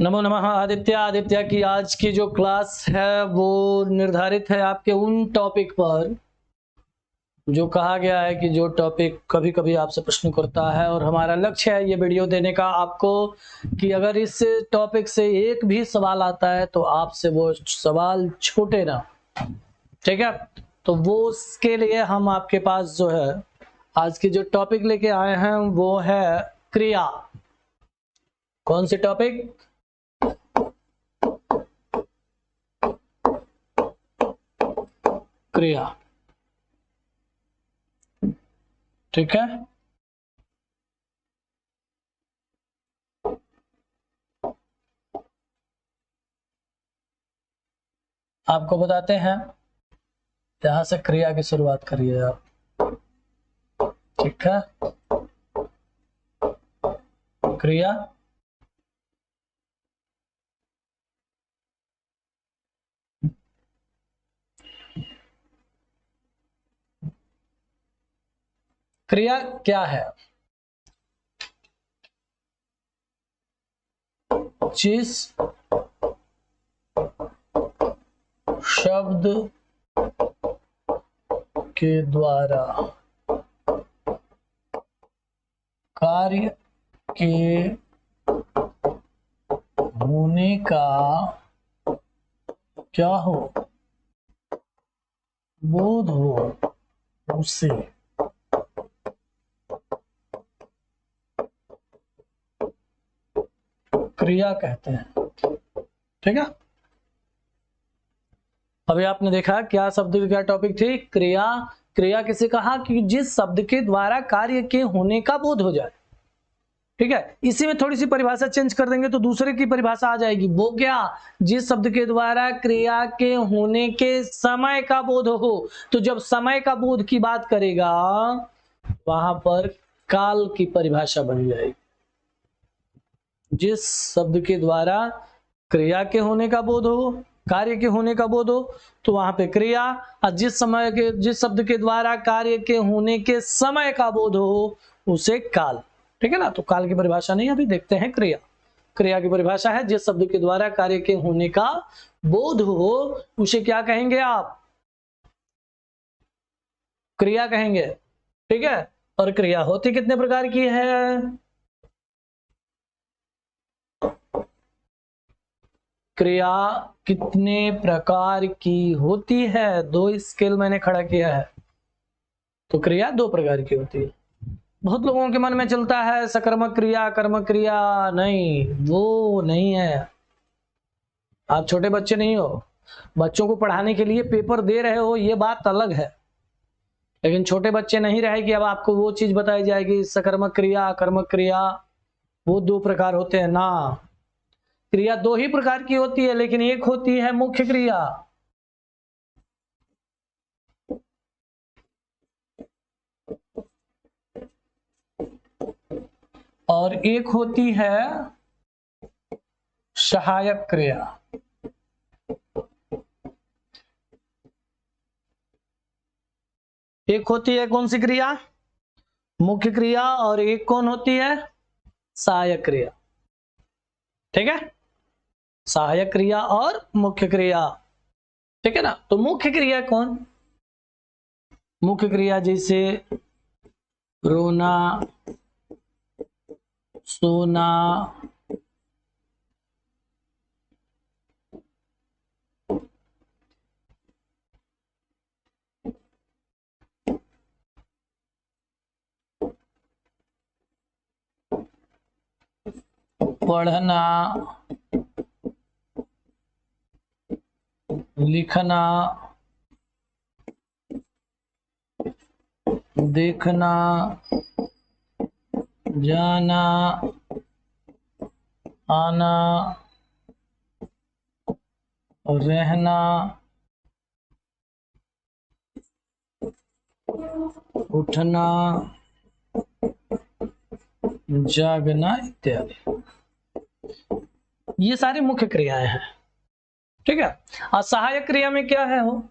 नमो नमः आदित्य की आज की जो क्लास है वो निर्धारित है आपके उन टॉपिक पर जो कहा गया है कि जो टॉपिक कभी कभी आपसे प्रश्न करता है, और हमारा लक्ष्य है ये वीडियो देने का आपको कि अगर इस टॉपिक से एक भी सवाल आता है तो आपसे वो सवाल छूटे ना। ठीक है, तो वो उसके लिए हम आपके पास जो है आज की जो टॉपिक लेके आए हैं वो है क्रिया। कौन सी टॉपिक? क्रिया। ठीक है, आपको बताते हैं यहां से क्रिया की शुरुआत करिए आप। ठीक है, क्रिया क्रिया क्या है? जिस शब्द के द्वारा कार्य के होने का क्या हो बोध हो उसे क्रिया कहते हैं। ठीक है, अभी आपने देखा क्या शब्द की क्या टॉपिक थी? क्रिया। क्रिया किसे कहा कि जिस शब्द के द्वारा कार्य के होने का बोध हो जाए। ठीक है, इसी में थोड़ी सी परिभाषा चेंज कर देंगे तो दूसरे की परिभाषा आ जाएगी। वो क्या? जिस शब्द के द्वारा क्रिया के होने के समय का बोध हो। तो जब समय का बोध की बात करेगा वहां पर काल की परिभाषा बन जाएगी। जिस शब्द के द्वारा क्रिया के होने का बोध हो, कार्य के होने का बोध हो, तो वहां पे क्रिया। और जिस शब्द के द्वारा कार्य के होने के समय का बोध हो उसे काल। ठीक है ना, तो काल की परिभाषा नहीं, अभी देखते हैं क्रिया। क्रिया की परिभाषा है जिस शब्द के द्वारा कार्य के होने का बोध हो उसे क्या कहेंगे आप? क्रिया कहेंगे। ठीक है, और क्रिया होती कितने प्रकार की है? क्रिया कितने प्रकार की होती है? दो स्केल मैंने खड़ा किया है, तो क्रिया दो प्रकार की होती है। बहुत लोगों के मन में चलता है सकर्मक क्रिया कर्मक क्रिया। नहीं, वो नहीं है। आप छोटे बच्चे नहीं हो, बच्चों को पढ़ाने के लिए पेपर दे रहे हो, ये बात अलग है। लेकिन छोटे बच्चे नहीं रहे कि अब आपको वो चीज बताई जाएगी सकर्मक क्रिया कर्मक क्रिया, वो दो प्रकार होते हैं ना। क्रिया दो ही प्रकार की होती है, लेकिन एक होती है मुख्य क्रिया और एक होती है सहायक क्रिया। एक होती है कौन सी क्रिया? मुख्य क्रिया। और एक कौन होती है? सहायक क्रिया। ठीक है, सहायक क्रिया और मुख्य क्रिया। ठीक है ना, तो मुख्य क्रिया कौन? मुख्य क्रिया जैसे रोना, सोना, पढ़ना, लिखना, देखना, जाना, आना, रहना, उठना, जागना इत्यादि, ये सारी मुख्य क्रियाएं हैं। ठीक है, और सहायक क्रिया में क्या है हो?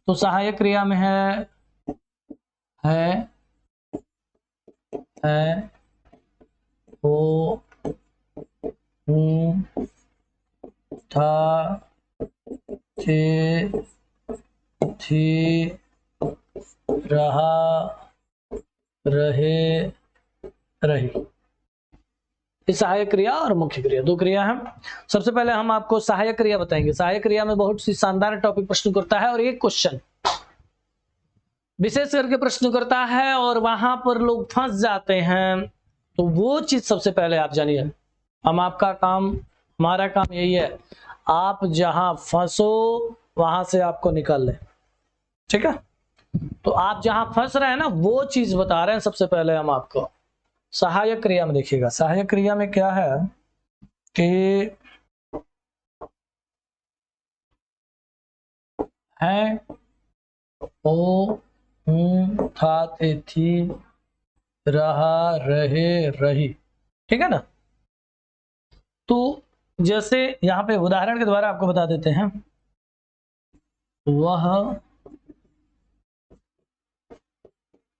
तो सहायक क्रिया में है हो, हूं, था, थे, थी, रहा, रहे, रही। ये सहायक क्रिया और मुख्य क्रिया, दो क्रिया है। सबसे पहले हम आपको सहायक क्रिया बताएंगे। सहायक क्रिया में बहुत सी शानदार टॉपिक प्रश्न करता है और एक क्वेश्चन विशेष करके प्रश्न करता है और वहां पर लोग फंस जाते हैं। तो वो चीज सबसे पहले आप जानिए। हमारा काम यही है, आप जहां फंसो वहां से आपको निकाल ले, ठीक है। तो आप जहां फंस रहे हैं ना, वो चीज बता रहे हैं सबसे पहले हम आपको। सहायक क्रिया में देखिएगा, सहायक क्रिया में क्या है कि है, हो, हूं, था, थे, थी, रहा, रहे, रही, ठीक है ना। तो जैसे यहां पे उदाहरण के द्वारा आपको बता देते हैं। वह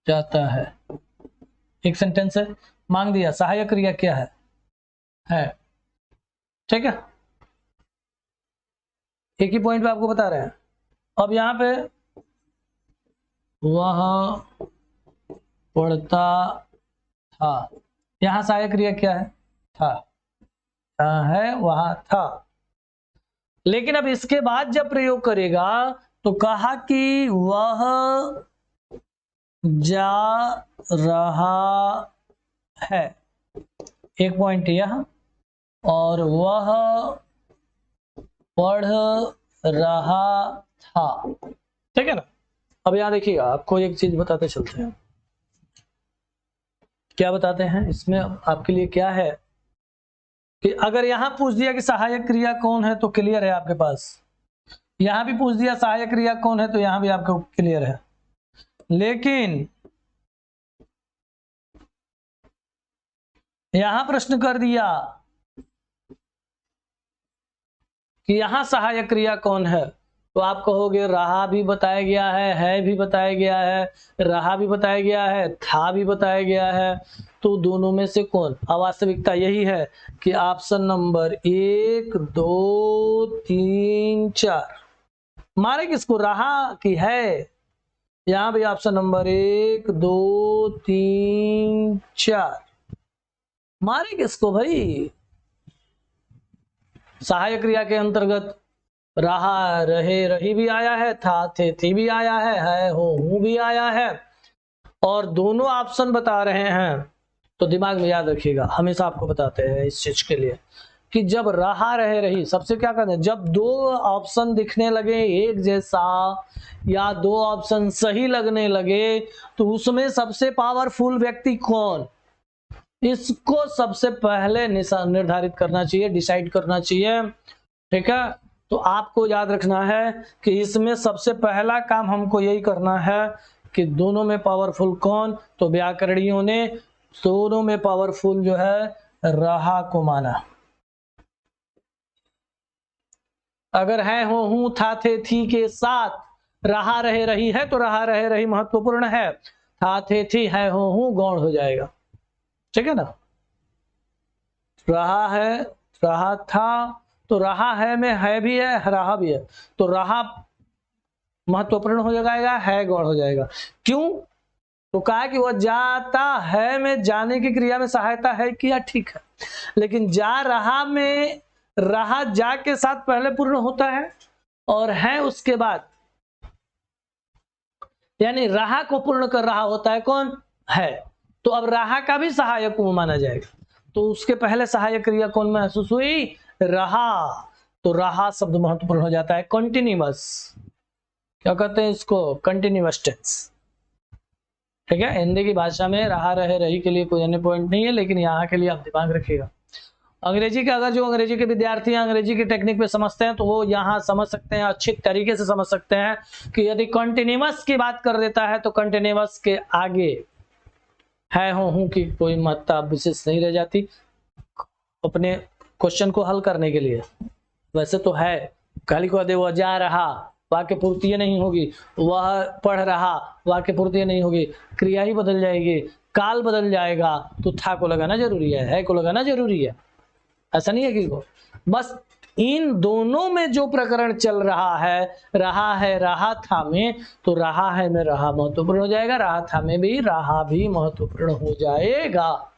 जाता है, एक सेंटेंस है, मांग दिया सहायक क्रिया क्या है, ठीक है। एक ही पॉइंट पे आपको बता रहे हैं। अब यहाँ पे वह पढ़ता था, यहाँ सहायक क्रिया क्या है, था, है, वहां था। लेकिन अब इसके बाद जब प्रयोग करेगा तो कहा कि वह जा रहा है, एक पॉइंट यह, और वह पढ़ रहा था, ठीक है ना। अब यहां देखिएगा, आपको एक चीज बताते चलते हैं। क्या बताते हैं इसमें आपके लिए क्या है कि अगर यहां पूछ दिया कि सहायक क्रिया कौन है तो क्लियर है आपके पास। यहां भी पूछ दिया सहायक क्रिया कौन है तो यहां भी आपको क्लियर है। लेकिन यहां प्रश्न कर दिया कि यहां सहायक क्रिया कौन है, तो आप कहोगे रहा भी बताया गया है भी बताया गया है, रहा भी बताया गया है, था भी बताया गया है। तो दोनों में से कौन? अवास्तविकता यही है कि ऑप्शन नंबर 1, 2, 3, 4 मारे किसको? रहा की है। यहां भी ऑप्शन नंबर 1, 2, 3, 4 मारे किसको भाई? सहायक क्रिया के अंतर्गत रहा, रहे, रही भी आया है, था, थे, थी भी आया है, हो, हूं भी आया है, और दोनों ऑप्शन बता रहे हैं। तो दिमाग में याद रखिएगा, हमेशा आपको बताते हैं इस चीज के लिए कि जब रहा, रहे, रही, सबसे क्या करना है, जब दो ऑप्शन दिखने लगे एक जैसा या दो ऑप्शन सही लगने लगे तो उसमें सबसे पावरफुल व्यक्ति कौन, इसको सबसे पहले निर्धारित करना चाहिए, डिसाइड करना चाहिए, ठीक है। तो आपको याद रखना है कि इसमें सबसे पहला काम हमको यही करना है कि दोनों में पावरफुल कौन, तो व्याकरणियों ने दोनों में पावरफुल जो है रहा को माना। अगर है, हो, हूं, था, थे, थी के साथ रहा, रहे, रही है तो रहा, रहे, रही महत्वपूर्ण है, था, थे, थी, है, हो, हूं गौण हो जाएगा, ठीक है ना। रहा है, रहा था, तो रहा है में है भी है, रहा भी है, तो रहा महत्वपूर्ण हो जाएगा, है गौण हो जाएगा। क्यों? तो कहा कि वह जाता है में जाने की क्रिया में सहायता है किया, ठीक है। लेकिन जा रहा में रहा जा के साथ पहले पूर्ण होता है और है उसके बाद, यानी रहा को पूर्ण कर रहा होता है कौन? है। तो अब रहा का भी सहायक माना जाएगा, तो उसके पहले सहायक क्रिया कौन महसूस हुई? रहा। तो रहा शब्द महत्वपूर्ण हो जाता है, कंटिन्यूअस, क्या कहते हैं इसको? कंटिन्यूअस टेंस, ठीक है। हिंदी की भाषा में रहा, रहे, रही के लिए कोई अन्य पॉइंट नहीं है, लेकिन यहाँ के लिए आप दिमाग रखिएगा। अंग्रेजी का, अगर जो अंग्रेजी के विद्यार्थी हैं अंग्रेजी की टेक्निक पे समझते हैं तो वो यहाँ समझ सकते हैं, अच्छी तरीके से समझ सकते हैं कि यदि कंटिन्यूअस की बात कर देता है तो कंटिन्यूअस के आगे है, हो, हूं की कोई महत्ता विशेष नहीं रह जाती अपने क्वेश्चन को हल करने के लिए। वैसे तो है, खाली को दे वह जा रहा, वाक्य पूर्ति नहीं होगी, वह पढ़ रहा, वाक्य पूर्ति नहीं होगी, क्रिया ही बदल जाएगी, काल बदल जाएगा, तो था को लगाना जरूरी है को लगाना जरूरी है, ऐसा नहीं है कि को बस इन दोनों में जो प्रकरण चल रहा है रहा था में, तो रहा है में रहा महत्वपूर्ण हो जाएगा, रहा था में भी रहा भी महत्वपूर्ण हो जाएगा।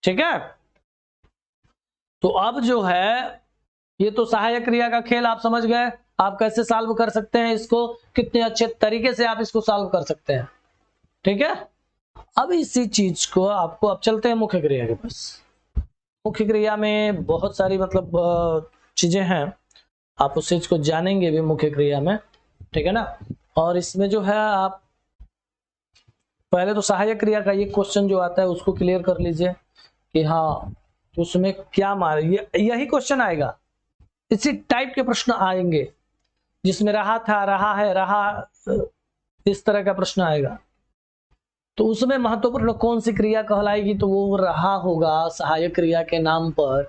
ठीक है, तो अब जो है ये तो सहायक क्रिया का खेल आप समझ गए, आप कैसे सॉल्व कर सकते हैं इसको, कितने अच्छे तरीके से आप इसको सॉल्व कर सकते हैं। ठीक है, अब इसी चीज को आपको, अब चलते हैं मुख्य क्रिया के पास। मुख्य क्रिया में बहुत सारी मतलब चीजें हैं, आप उस चीज को जानेंगे भी मुख्य क्रिया में। ठीक है ना, और इसमें जो है आप पहले तो सहायक क्रिया का ये क्वेश्चन जो आता है उसको क्लियर कर लीजिए कि हाँ उसमें क्या मार, यही क्वेश्चन आएगा, इसी टाइप के प्रश्न आएंगे जिसमें रहा था, रहा है, रहा, इस तरह का प्रश्न आएगा। तो उसमें महत्वपूर्ण कौन सी क्रिया कहलाएगी, तो वो रहा होगा, सहायक क्रिया के नाम पर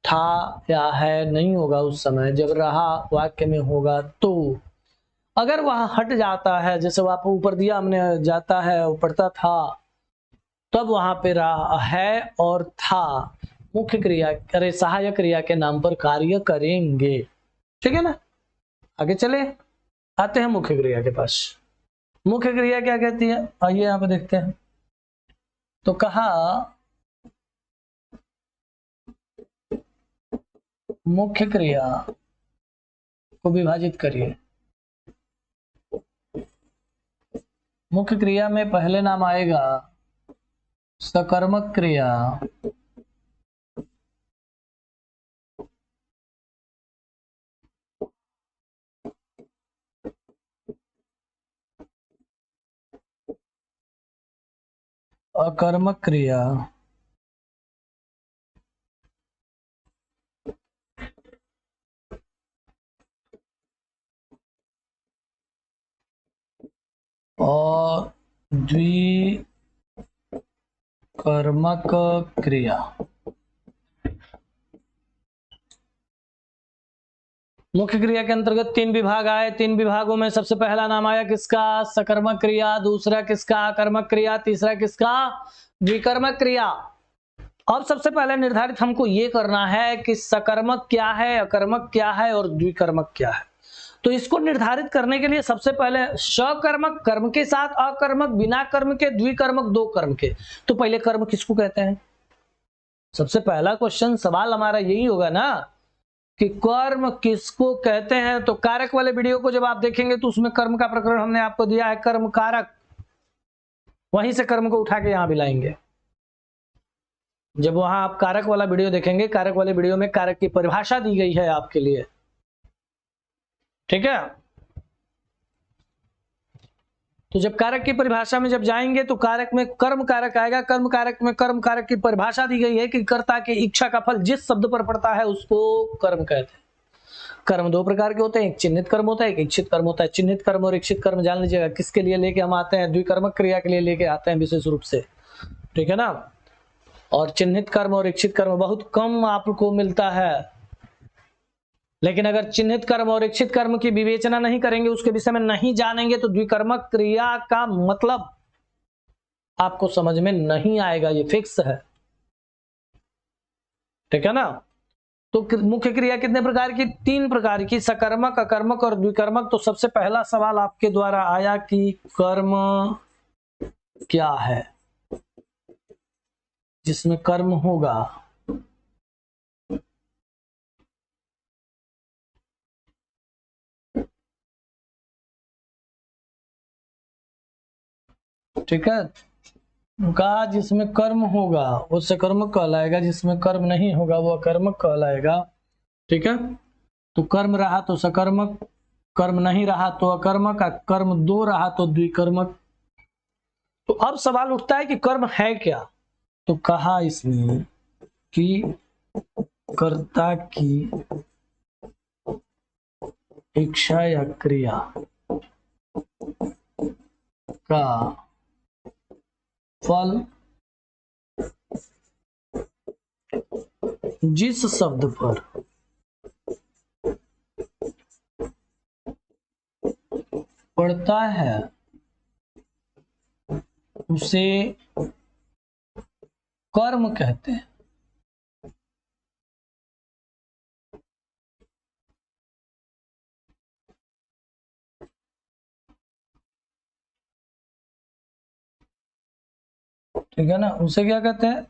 था या है नहीं होगा उस समय जब रहा वाक्य में होगा। तो अगर वह हट जाता है, जैसे वहां पर ऊपर दिया हमने, जाता है पढ़ता था, तब वहां पे रहा है और था मुख्य क्रिया, अरे सहायक क्रिया के नाम पर कार्य करेंगे। ठीक है ना, आगे चले, आते हैं मुख्य क्रिया के पास। मुख्य क्रिया क्या कहती है, आइए यहां पे देखते हैं। तो कहा मुख्य क्रिया को विभाजित करिए। मुख्य क्रिया में पहले नाम आएगा सकर्मक क्रिया, अकर्मक क्रिया, और द्विकर्मक क्रिया। मुख्य क्रिया के अंतर्गत 3 विभाग आए, 3 विभागों में सबसे पहला नाम आया किसका, सकर्मक क्रिया, दूसरा किसका, अकर्मक क्रिया, तीसरा किसका, द्विकर्मक क्रिया। अब सबसे पहले निर्धारित हमको ये करना है कि सकर्मक क्या है, अकर्मक क्या है और द्विकर्मक क्या है। तो इसको निर्धारित करने के लिए सबसे पहले सकर्मक कर्म के साथ, अकर्मक बिना कर्म के, द्विकर्मक 2 कर्म के। तो पहले कर्म किसको कहते हैं, सबसे पहला क्वेश्चन सवाल हमारा यही होगा ना कि कर्म किसको कहते हैं। तो कारक वाले वीडियो को जब आप देखेंगे तो उसमें कर्म का प्रकरण हमने आपको दिया है, कर्म कारक, वहीं से कर्म को उठा के यहां भी लाएंगे। जब वहां आप कारक वाला वीडियो देखेंगे, कारक वाले वीडियो में कारक की परिभाषा दी गई है आपके लिए। ठीक है, तो जब कारक की परिभाषा में जब जाएंगे तो कारक में कर्म कारक आएगा, कर्म कारक में कर्म कारक की परिभाषा दी गई है कि कर्ता की इच्छा का फल जिस शब्द पर पड़ता है उसको कर्म कहते हैं। कर्म 2 प्रकार के होते हैं, एक चिन्हित कर्म होता है, एक इच्छित कर्म होता है। चिन्हित कर्म और इच्छित कर्म जान लीजिएगा किसके लिए लेके हम आते हैं, द्विकर्मक क्रिया के लिए लेके आते हैं विशेष रूप से। ठीक है ना, और चिन्हित कर्म और इच्छित कर्म बहुत कम आपको मिलता है, लेकिन अगर चिन्हित कर्म और इच्छित कर्म की विवेचना नहीं करेंगे, उसके विषय में नहीं जानेंगे, तो द्विकर्मक क्रिया का मतलब आपको समझ में नहीं आएगा, ये फिक्स है। ठीक है ना, तो मुख्य क्रिया कितने प्रकार की, 3 प्रकार की, सकर्मक, अकर्मक और द्विकर्मक। तो सबसे पहला सवाल आपके द्वारा आया कि कर्म क्या है, जिसमें कर्म होगा। ठीक है, कहा जिसमें कर्म होगा वो सकर्मक कहलाएगा, जिसमें कर्म नहीं होगा वो अकर्मक कहलाएगा। ठीक है, तो कर्म रहा तो सकर्मक, कर्म नहीं रहा तो अकर्मक, कर्म 2 रहा तो द्विकर्मक। तो अब सवाल उठता है कि कर्म है क्या। तो कहा इसमें कि कर्ता की इच्छा या क्रिया का फल जिस शब्द पर पड़ता है उसे कर्म कहते हैं। ठीक है ना, उसे क्या कहते हैं,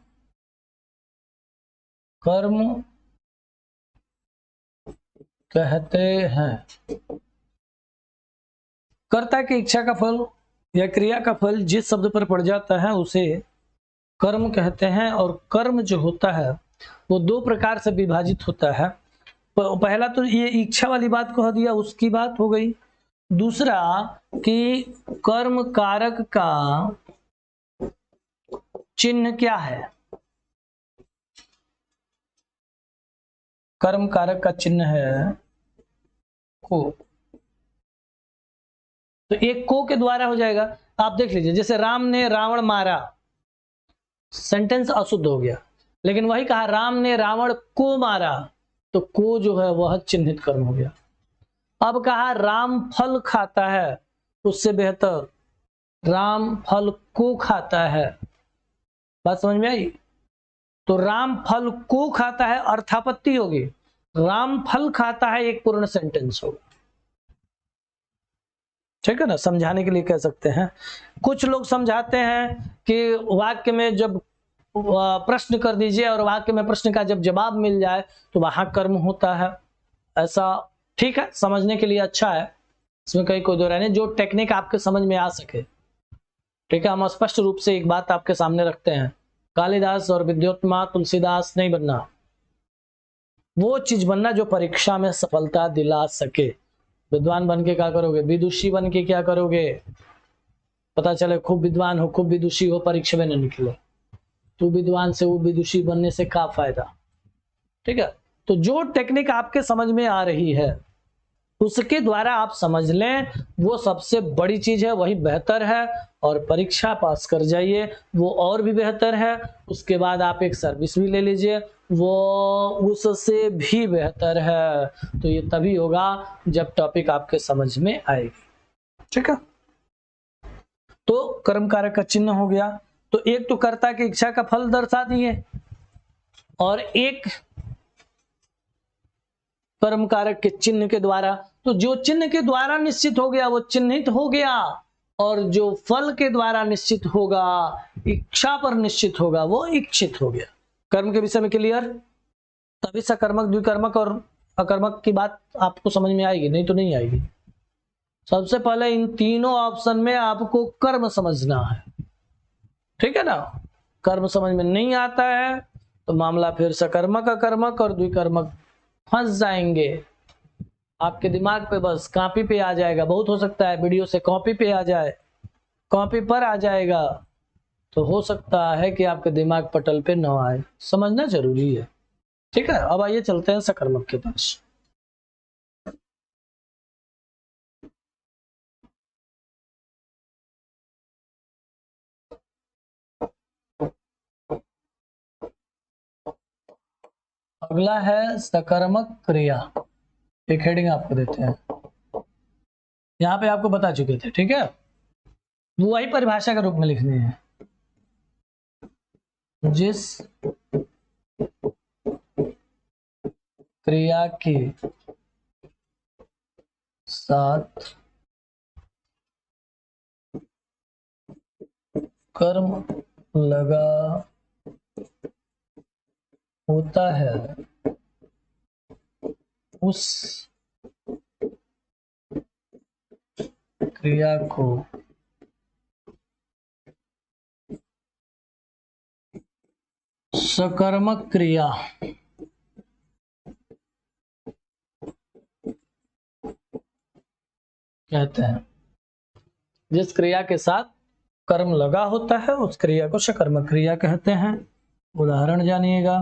कर्म कहते हैं। कर्ता की इच्छा का फल या क्रिया का फल जिस शब्द पर पड़ जाता है उसे कर्म कहते हैं। और कर्म जो होता है वो दो प्रकार से विभाजित होता है। पहला तो ये इच्छा वाली बात कह दिया, उसकी बात हो गई। दूसरा कि कर्म कारक का चिन्ह क्या है, कर्म कारक का चिन्ह है को। तो एक को के द्वारा हो जाएगा। आप देख लीजिए, जैसे राम ने रावण मारा, सेंटेंस अशुद्ध हो गया, लेकिन वही कहा राम ने रावण को मारा, तो को जो है वह चिन्हित कर्म हो गया। अब कहा राम फल खाता है, उससे बेहतर राम फल को खाता है। बात समझ में आई? तो राम फल को खाता है अर्थापत्ति होगी, राम फल खाता है एक पूर्ण सेंटेंस होगा। ठीक है ना, समझाने के लिए कह सकते हैं। कुछ लोग समझाते हैं कि वाक्य में जब प्रश्न कर दीजिए और वाक्य में प्रश्न का जब जवाब मिल जाए तो वहां कर्म होता है, ऐसा। ठीक है, समझने के लिए अच्छा है, इसमें कहीं कोई दो राय नहीं, जो टेक्निक आपके समझ में आ सके। ठीक है, हम स्पष्ट रूप से एक बात आपके सामने रखते हैं, कालिदास और विद्योत्मा तुलसीदास नहीं बनना, वो चीज बनना जो परीक्षा में सफलता दिला सके। विद्वान बन के क्या करोगे, विदुषी बन के क्या करोगे, पता चले खूब विद्वान हो खूब विदुषी हो, परीक्षा में न निकले, तू विद्वान से वो विदुषी बनने से क्या फायदा। ठीक है, तो जो टेक्निक आपके समझ में आ रही है उसके द्वारा आप समझ लें, वो सबसे बड़ी चीज है, वही बेहतर है। और परीक्षा पास कर जाइए, वो और भी बेहतर है। उसके बाद आप एक सर्विस भी ले लीजिए, वो उससे भी बेहतर है। तो ये तभी होगा जब टॉपिक आपके समझ में आएगी। ठीक है, तो कर्म कारक का चिन्ह हो गया। तो एक तो कर्ता की इच्छा का फल दर्शा दिए, और एक कर्म कारक के चिन्ह के द्वारा। तो जो चिन्ह के द्वारा निश्चित हो गया वो चिन्हित हो गया, और जो फल के द्वारा निश्चित होगा, इच्छा पर निश्चित होगा, वो इच्छित हो गया। कर्म के विषय में क्लियर? तभी सकर्मक द्विकर्मक और अकर्मक की बात आपको समझ में आएगी, नहीं तो नहीं आएगी। सबसे पहले इन तीनों ऑप्शन में आपको कर्म समझना है। ठीक है ना, कर्म समझ में नहीं आता है तो मामला फिर सकर्मक अकर्मक और द्विकर्मक फंस जाएंगे। आपके दिमाग पे बस कॉपी पे आ जाएगा, बहुत हो सकता है वीडियो से कॉपी पे आ जाए, कॉपी पर आ जाएगा, तो हो सकता है कि आपके दिमाग पटल पे न आए। समझना जरूरी है। ठीक है, अब आइए चलते हैं सकर्मक के पास। अगला है सकर्मक क्रिया। एक हेडिंग आपको देते हैं, यहाँ पे आपको बता चुके थे। ठीक है, वही परिभाषा के रूप में लिखनी है। जिस क्रिया के साथ कर्म लगा होता है उस क्रिया को सकर्मक क्रिया कहते हैं। जिस क्रिया के साथ कर्म लगा होता है उस क्रिया को सकर्मक क्रिया कहते हैं। उदाहरण जानिएगा।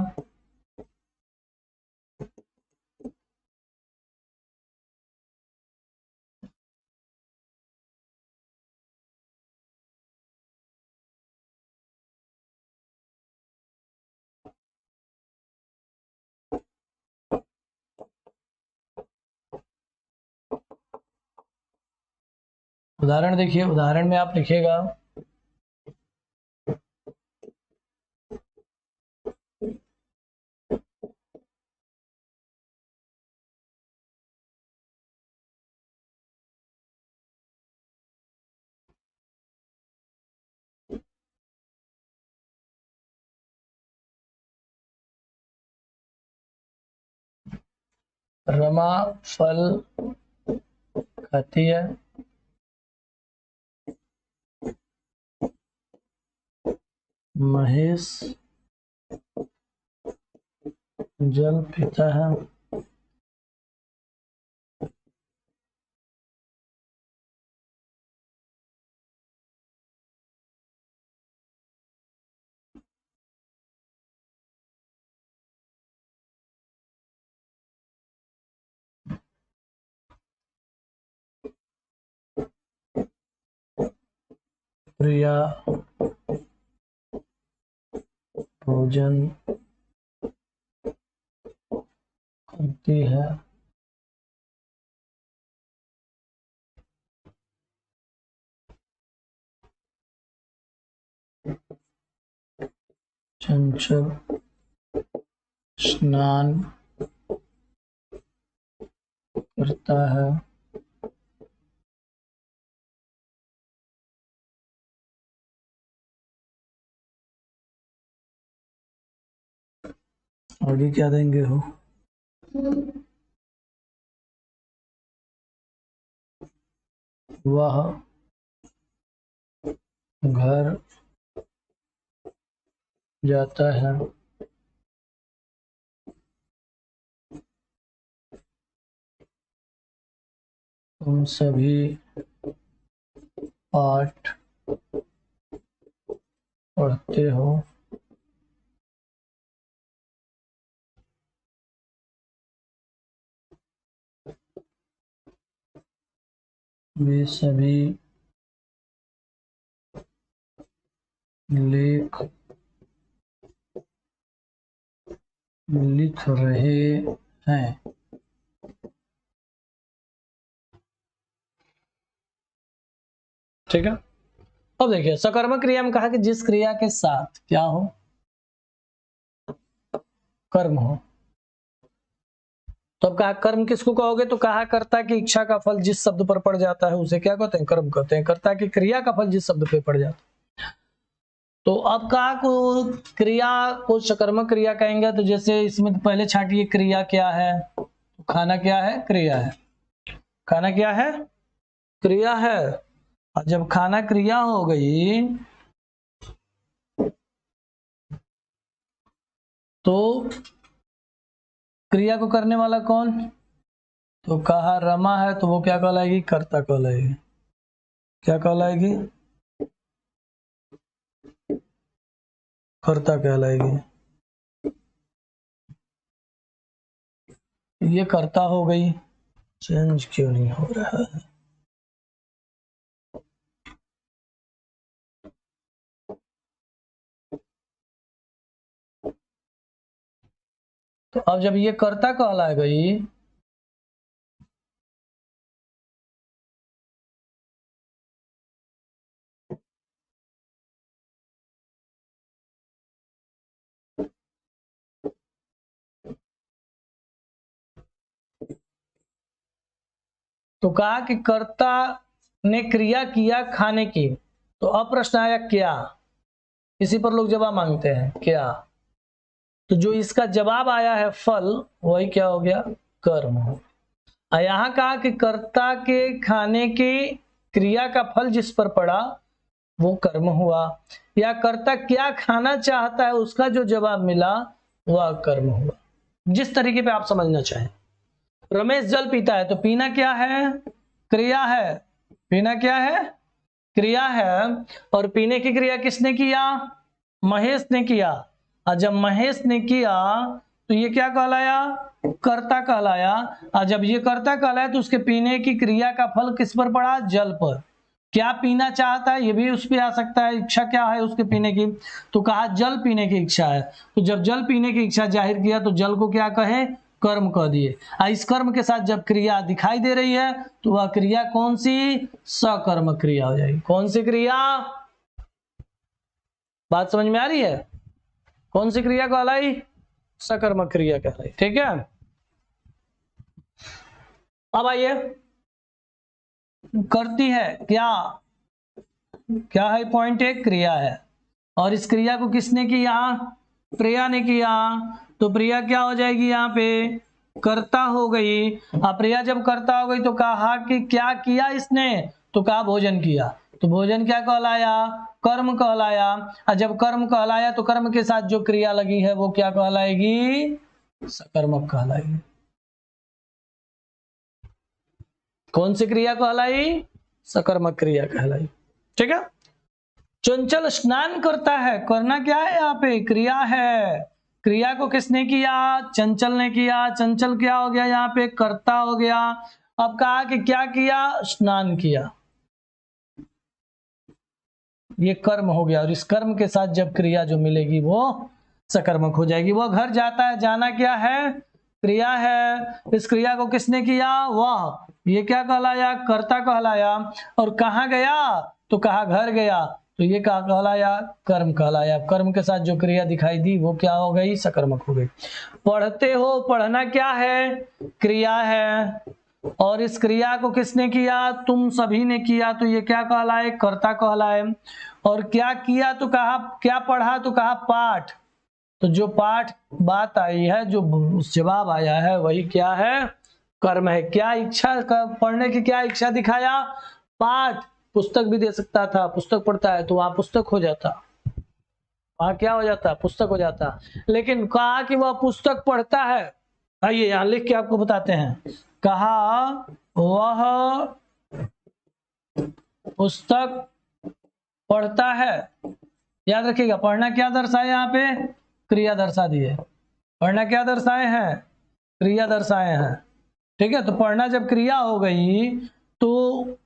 उदाहरण देखिए, उदाहरण में आप लिखिएगा रमा फल खाती है, महेश जल पीता है, प्रिया भोजन करती है, चंचल स्नान करता है, आगे क्या देंगे हो, वह घर जाता है, तुम सभी पाठ पढ़ते हो, वे सभी लेख लिख रहे हैं। ठीक है, अब देखिए सकर्मक क्रिया में कहा कि जिस क्रिया के साथ क्या हो, कर्म हो। तो अब कहा कर्म किसको कहोगे, तो कहा कर्ता की इच्छा का फल जिस शब्द पर पड़ जाता है उसे क्या कहते हैं, कर्म कहते हैं। कर्ता की क्रिया का फल जिस शब्द पे पड़ जाता है। तो अब कहा को क्रिया को सकर्मक क्रिया कहेंगे, तो जैसे इसमें तो पहले छाटिए क्रिया क्या है, खाना क्या है, क्रिया है। खाना क्या है, क्रिया है। और जब खाना क्रिया हो गई तो क्रिया को करने वाला कौन, तो कहा रमा है, तो वो क्या कहलाएगी, कर्ता कहलाएगी। क्या कहलाएगी, कर्ता कहलाएगी। ये कर्ता हो गई। चेंज क्यों नहीं हो रहा है, तो अब जब ये कर्ता कहला गई तो कहा कि कर्ता ने क्रिया किया खाने की, तो अब प्रश्न आया क्या, इसी पर लोग जवाब मांगते हैं क्या। तो जो इसका जवाब आया है फल, वही क्या हो गया, कर्म हो। यहां कहा कि कर्ता के खाने की क्रिया का फल जिस पर पड़ा वो कर्म हुआ, या कर्ता क्या खाना चाहता है उसका जो जवाब मिला वह कर्म हुआ, जिस तरीके पे आप समझना चाहें। रमेश जल पीता है, तो पीना क्या है, क्रिया है। पीना क्या है, क्रिया है। और पीने की क्रिया किसने किया, महेश ने किया। और जब महेश ने किया तो ये क्या कहलाया, कर्ता कहलाया। और जब ये कर्ता कहलाया तो उसके पीने की क्रिया का फल किस पर पड़ा, जल पर। क्या पीना चाहता है, ये भी उस पर आ सकता है, इच्छा क्या है उसके पीने की, तो कहा जल पीने की इच्छा है। तो जब जल पीने की इच्छा जाहिर किया तो जल को क्या कहे, कर्म कह दिए। इस कर्म के साथ जब क्रिया दिखाई दे रही है तो वह क्रिया कौन सी, सकर्म क्रिया हो जाएगी। कौन सी क्रिया, बात समझ में आ रही है, कौन सी क्रिया कहलाई, सकर्मक क्रिया कहलाई। ठीक है, अब आइए करती है क्या, क्या है पॉइंट, एक क्रिया है। और इस क्रिया को किसने किया, प्रिया ने किया। तो प्रिया क्या हो जाएगी यहाँ पे, कर्ता हो गई। अप्रिया जब कर्ता हो गई तो कहा कि क्या किया इसने, तो कहा भोजन किया, तो भोजन क्या कहलाया, कर्म कहलाया। और जब कर्म कहलाया तो कर्म के साथ जो क्रिया लगी है वो क्या कहलाएगी, सकर्मक कहलाएगी। कौन सी क्रिया कहलाई, सकर्मक क्रिया कहलाई। ठीक है। चंचल स्नान करता है, करना क्या है यहाँ पे, क्रिया है। क्रिया को किसने किया, चंचल ने किया। चंचल क्या हो गया यहाँ पे, कर्ता हो गया। अब कहा कि क्या किया, स्नान किया, ये कर्म हो गया। और इस कर्म के साथ जब क्रिया जो मिलेगी वो सकर्मक हो जाएगी। वह घर जाता है, जाना क्या है, क्रिया है। इस क्रिया को किसने किया, वह, ये क्या कहलाया, कर्ता कहलाया। और कहाँ गया, तो कहा घर गया, तो ये क्या कहलाया, कर्म कहलाया। कर्म के साथ जो क्रिया दिखाई दी वो क्या हो गई, सकर्मक हो गई। पढ़ते हो, पढ़ना क्या है, क्रिया है। और इस क्रिया को किसने किया, तुम सभी ने किया, तो ये क्या कहलाए, कर्ता कहलाए। और क्या किया, तो कहा क्या पढ़ा, तो कहा पाठ। तो जो पाठ बात आई है, जो जवाब आया है वही क्या है, कर्म है। क्या इच्छा, पढ़ने की क्या इच्छा दिखाया, पाठ। पुस्तक भी दे सकता था, पुस्तक पढ़ता है तो वहां पुस्तक हो जाता, वहां क्या हो जाता, पुस्तक हो जाता। लेकिन कहा कि वह पुस्तक पढ़ता है। आइए यहां लिख के आपको बताते हैं। कहा वह पुस्तक पढ़ता है। याद रखिएगा, पढ़ना क्या दर्शाए, यहाँ पे क्रिया दर्शा दी है। पढ़ना क्या दर्शाए हैं, क्रिया दर्शाए हैं। ठीक है। तो पढ़ना जब क्रिया हो गई तो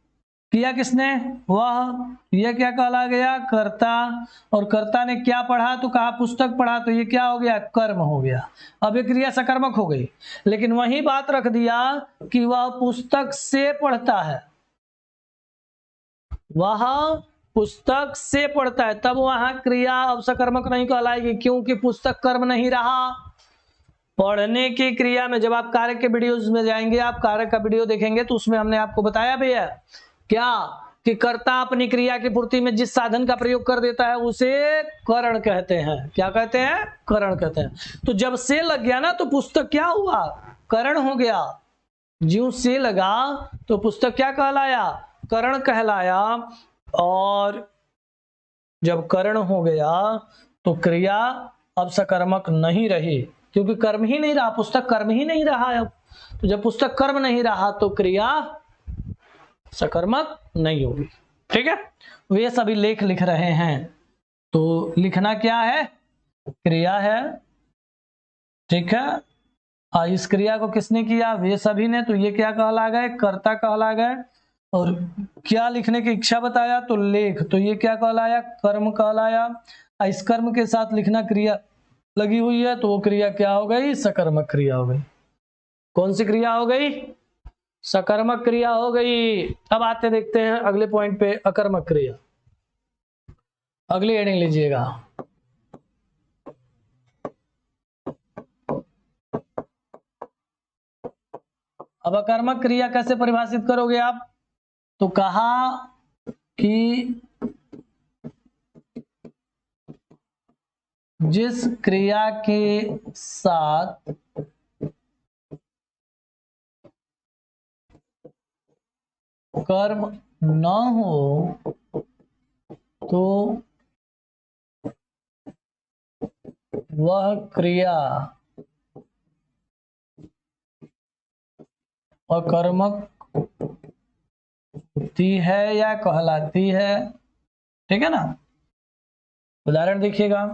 किया किसने, वह, यह क्या कहला गया, कर्ता। और कर्ता ने क्या पढ़ा, तो कहा पुस्तक पढ़ा, तो ये क्या हो गया, कर्म हो गया। अब ये क्रिया सकर्मक हो गई। लेकिन वही बात रख दिया कि वह पुस्तक से पढ़ता है, वह पुस्तक से पढ़ता है, तब वहां क्रिया अब सकर्मक नहीं कहलाएगी, क्योंकि पुस्तक कर्म नहीं रहा। पढ़ने की क्रिया में जब आप कारक के वीडियोज में जाएंगे, आप कारक का वीडियो देखेंगे तो उसमें हमने आपको बताया भी है क्या, कि कर्ता अपनी क्रिया की पूर्ति में जिस साधन का प्रयोग कर देता है उसे करण कहते हैं। क्या कहते हैं, करण कहते हैं। तो जब से लग गया ना तो पुस्तक क्या हुआ, करण हो गया। ज्यों से लगा तो पुस्तक क्या कहलाया, करण कहलाया। और जब करण हो गया तो क्रिया अब सकर्मक नहीं रही, क्योंकि कर्म ही नहीं रहा, पुस्तक कर्म ही नहीं रहा अब। तो जब पुस्तक कर्म नहीं रहा तो क्रिया सकर्मक नहीं होगी। ठीक है। वे सभी लेख लिख रहे हैं, तो लिखना क्या है, क्रिया है। ठीक है। इस क्रिया को किसने किया, वे सभी ने, तो ये क्या कहला गए, कर्ता कहला गए। और क्या लिखने की इच्छा बताया, तो लेख, तो ये क्या कहलाया, कर्म कहलाया। इस कर्म के साथ लिखना क्रिया लगी हुई है, तो वो क्रिया क्या हो गई, सकर्मक क्रिया हो गई। कौन सी क्रिया हो गई, सकर्मक क्रिया हो गई। अब आते देखते हैं अगले पॉइंट पे, अकर्मक क्रिया। अगली हेडिंग लीजिएगा। अब अकर्मक क्रिया कैसे परिभाषित करोगे आप, तो कहा कि जिस क्रिया के साथ कर्म न हो तो वह क्रिया अकर्मक होती है या कहलाती है। ठीक है ना। उदाहरण देखिएगा।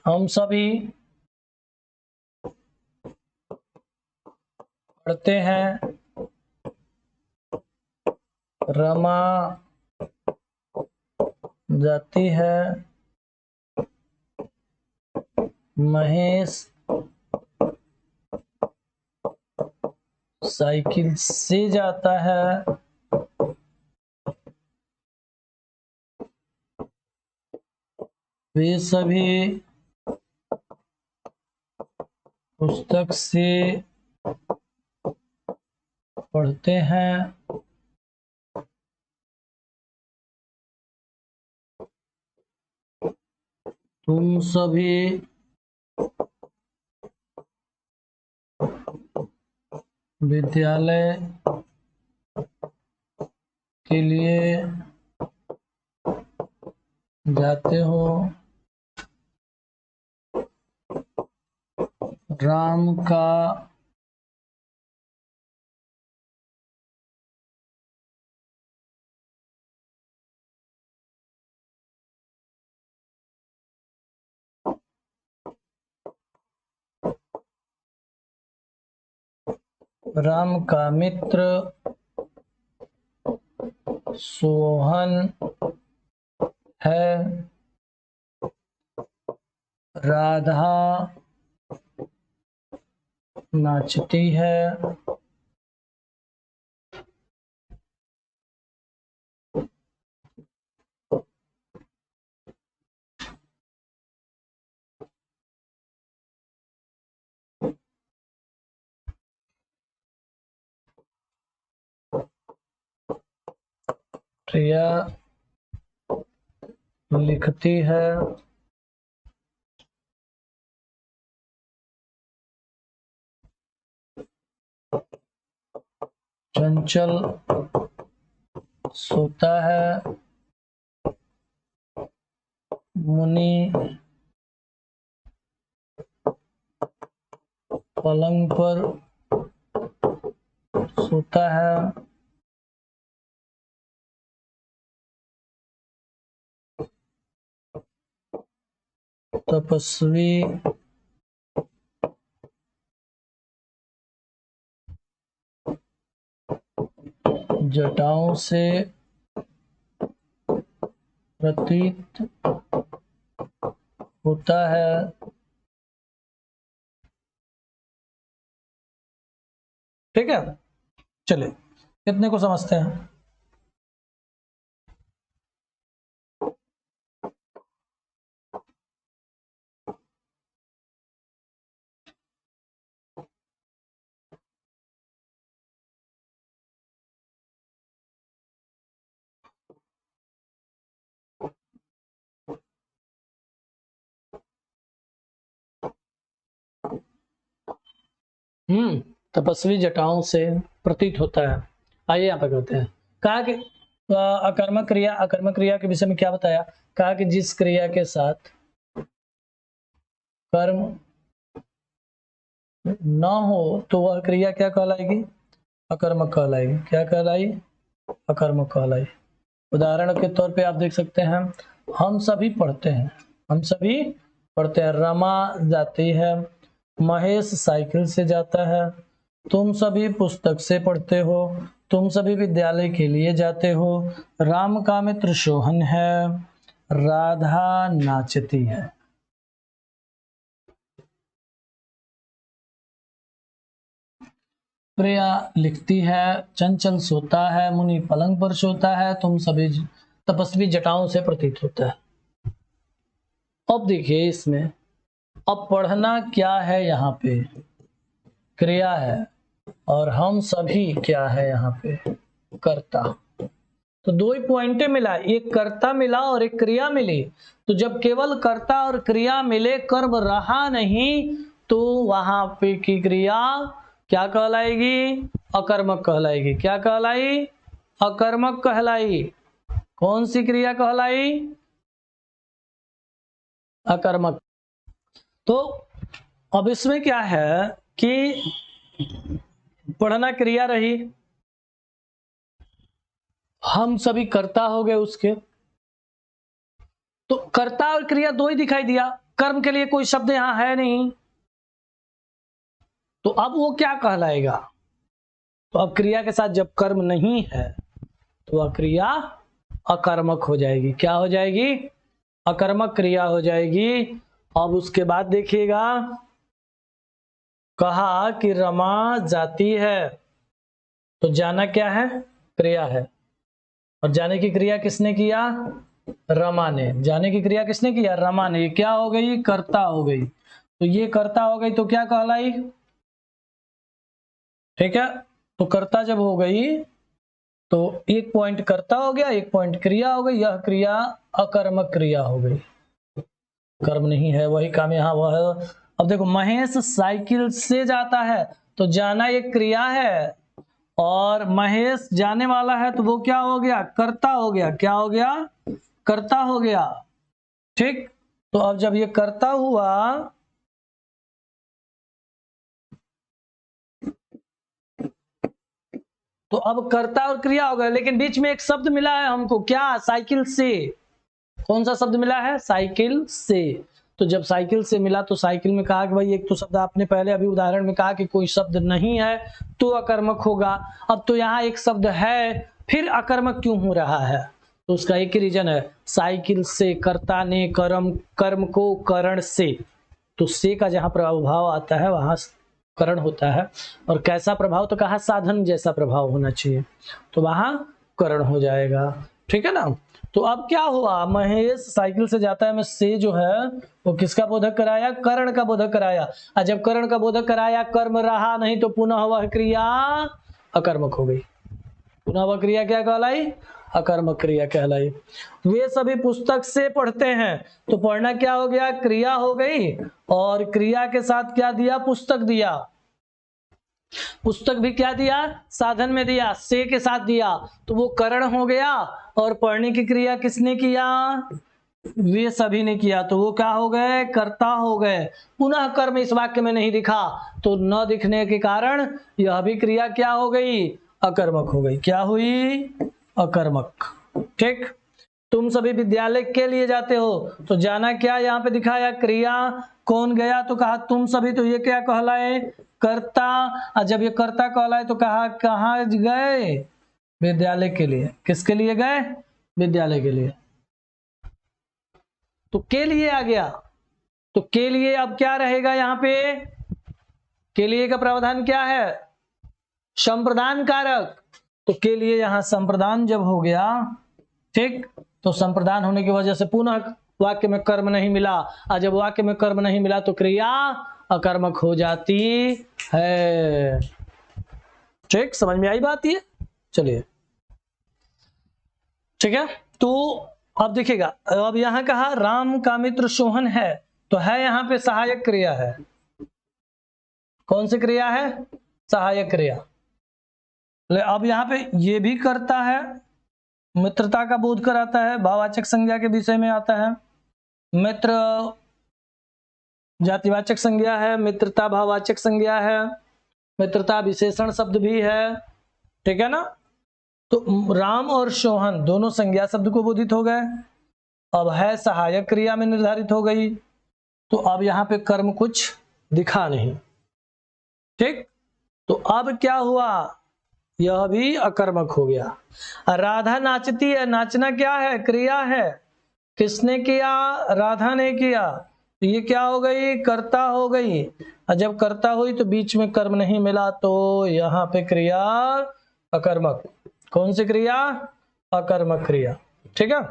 हम सभी पढ़ते हैं, रमा जाती है, महेश साइकिल से जाता है, वे सभी पुस्तक से पढ़ते हैं। तुम सभी विद्यालय के लिए जाते हो। राम का मित्र सोहन है। राधा नाचती है। प्रिया लिखती है। चंचल सोता है। मुनि पलंग पर सोता है। तपस्वी जटाओं से प्रतीत होता है। ठीक है, चलिए कितने को समझते हैं? तपस्वी जटाओं से प्रतीत होता है। आइए यहाँ पे कहते हैं, कहा कि अकर्मक क्रिया के विषय में क्या बताया? कहा कि जिस क्रिया के साथ कर्म न हो तो वह क्रिया क्या कहलाएगी? अकर्मक कहलाएगी। क्या कहलाई? अकर्मक कहलाई। उदाहरण के तौर पे आप देख सकते हैं, हम सभी पढ़ते हैं। हम सभी पढ़ते हैं। रमा जाती है। महेश साइकिल से जाता है। तुम सभी पुस्तक से पढ़ते हो। तुम सभी विद्यालय के लिए जाते हो। राम का मित्र सोहन है। राधा नाचती है। प्रिया लिखती है। चंचल सोता है। मुनि पलंग पर सोता है। तुम सभी तपस्वी जटाओं से प्रतीत होता है। अब देखिए इसमें, अब पढ़ना क्या है? यहाँ पे क्रिया है और हम सभी क्या है? यहाँ पे कर्ता। तो दो ही पॉइंटे मिला, एक कर्ता मिला और एक क्रिया मिली। तो जब केवल कर्ता और क्रिया मिले, कर्म रहा नहीं, तो वहां पे की क्रिया क्या कहलाएगी? अकर्मक कहलाएगी। क्या कहलाई? अकर्मक कहलाई। कौन सी क्रिया कहलाई? अकर्मक। तो अब इसमें क्या है कि पढ़ना क्रिया रही, हम सभी कर्ता हो गए उसके। तो कर्ता और क्रिया दो ही दिखाई दिया, कर्म के लिए कोई शब्द यहां है नहीं, तो अब वो क्या कहलाएगा? तो अब क्रिया के साथ जब कर्म नहीं है तो वह क्रिया अकर्मक हो जाएगी। क्या हो जाएगी? अकर्मक क्रिया हो जाएगी। अब उसके बाद देखिएगा, कहा कि रमा जाती है। तो जाना क्या है? क्रिया है। और जाने की क्रिया किसने किया? रमा ने, जाने की क्रिया किसने किया? रमा ने। क्या हो गई? कर्ता हो गई। तो ये कर्ता हो गई तो क्या कहलाई? ठीक है, तो कर्ता जब हो गई तो एक पॉइंट कर्ता हो गया, एक पॉइंट क्रिया हो गई। यह क्रिया अकर्मक क्रिया हो गई, कर्म नहीं है, वही काम यहाँ वह है। अब देखो, महेश साइकिल से जाता है तो जाना एक क्रिया है, और महेश जाने वाला है तो वो क्या हो गया? कर्ता हो गया। क्या हो गया? कर्ता हो गया। ठीक, तो अब जब ये कर्ता हुआ तो अब कर्ता और क्रिया हो गए, लेकिन बीच में एक शब्द मिला है हमको, क्या? साइकिल से। कौन सा शब्द मिला है? साइकिल से। तो जब साइकिल से मिला तो साइकिल में कहा कि भाई एक तो शब्द आपने पहले अभी उदाहरण में कहा कि कोई शब्द नहीं है तो अकर्मक होगा। अब तो यहाँ एक शब्द है, फिर अकर्मक क्यों हो रहा है? तो उसका एक ही रीजन है, साइकिल से, कर्ता ने, कर्म को करण से। तो से का जहां प्रभाव आता है वहां करण होता है, और कैसा प्रभाव? तो कहा साधन जैसा प्रभाव होना चाहिए, तो वहां करण हो जाएगा। ठीक है ना? तो अब क्या हुआ? महेश साइकिल से जाता है में से जो है वो किसका बोधक कराया? करण का बोधक कराया। और जब करण का बोधक कराया, कर्म रहा नहीं तो पुनः वह क्रिया अकर्मक हो गई। पुनः वह क्रिया क्या कहलाई? अकर्मक क्रिया कहलाई। वे सभी पुस्तक से पढ़ते हैं, तो पढ़ना क्या हो गया? क्रिया हो गई, और क्रिया के साथ क्या दिया? पुस्तक दिया। पुस्तक भी क्या दिया? साधन में दिया, से के साथ दिया, तो वो करण हो गया। और पढ़ने की क्रिया किसने किया? वे सभी ने किया, तो वो क्या हो गए? कर्ता हो गए। पुनः कर्म इस वाक्य में नहीं दिखा, तो न दिखने के कारण यह भी क्रिया क्या हो गई? अकर्मक हो गई। क्या हुई? अकर्मक। ठीक, तुम सभी विद्यालय के लिए जाते हो, तो जाना क्या यहाँ पे दिखाया? क्रिया। कौन गया? तो कहा तुम सभी, तो ये क्या कहलाए? कर्ता। और जब ये कर्ता कहलाए तो कहा कहाँ गए? विद्यालय के लिए। किसके लिए गए? विद्यालय के लिए। तो के लिए आ गया, तो के लिए अब क्या रहेगा यहाँ पे? के लिए का प्रावधान क्या है? संप्रदान कारक। तो के लिए यहां संप्रदान जब हो गया, ठीक, तो संप्रदान होने की वजह से पुनः वाक्य में कर्म नहीं मिला, और जब वाक्य में कर्म नहीं मिला तो क्रिया अकर्मक हो जाती है। ठीक, समझ में आई बात ये? चलिए, ठीक है। तो अब देखिएगा, अब यहां कहा राम का मित्र सोहन है, तो है यहां पे सहायक क्रिया है। कौन सी क्रिया है? सहायक क्रिया। अब यहां पे ये भी करता है, मित्रता का बोध कराता है, भाववाचक संज्ञा के विषय में आता है। मित्र जातिवाचक संज्ञा है, मित्रता भाववाचक संज्ञा है, मित्रता विशेषण शब्द भी है। ठीक है ना? तो राम और सोहन दोनों संज्ञा शब्द को बोधित हो गए। अब है सहायक क्रिया में निर्धारित हो गई, तो अब यहां पे कर्म कुछ दिखा नहीं। ठीक, तो अब क्या हुआ? यह भी अकर्मक हो गया। राधा नाचती है, नाचना क्या है? क्रिया है। किसने किया? राधा ने किया, तो ये क्या हो गई? कर्ता हो गई। और जब कर्ता हुई तो बीच में कर्म नहीं मिला, तो यहाँ पे क्रिया अकर्मक। कौन सी क्रिया? अकर्मक क्रिया। ठीक है,